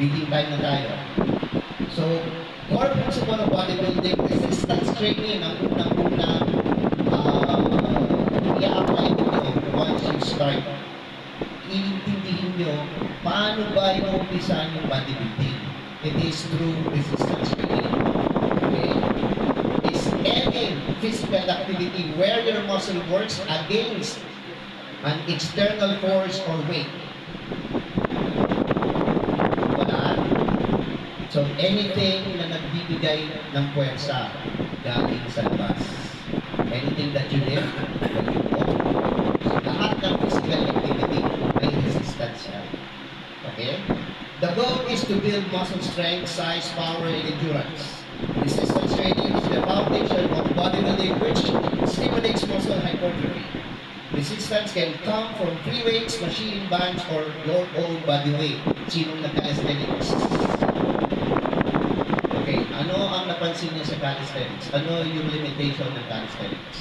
Reading time na tayo. So, core principle of bodybuilding, resistance training ang unang-unang i-apply nyo once you start. Iintindihin nyo paano ba yung umpisan yung bodybuilding. It is through resistance training. Okay? It's any physical activity where your muscle works against an external force or weight. Wala. So, anything na nagbibigay ng puwersa galing sa labas. Anything that you lift, that you walk. So, lahat ng physical activity may resistance yan. Okay? The goal is to build muscle strength, size, power, and endurance. Resistance training is the foundation of bodybuilding which stimulates muscle hypertrophy. Resistance can come from free weights, machine bands, or your own body weight. Sinong nag-calisthenics? Okay, ano ang napansin niya sa calisthenics? Ano yung limitation ng calisthenics?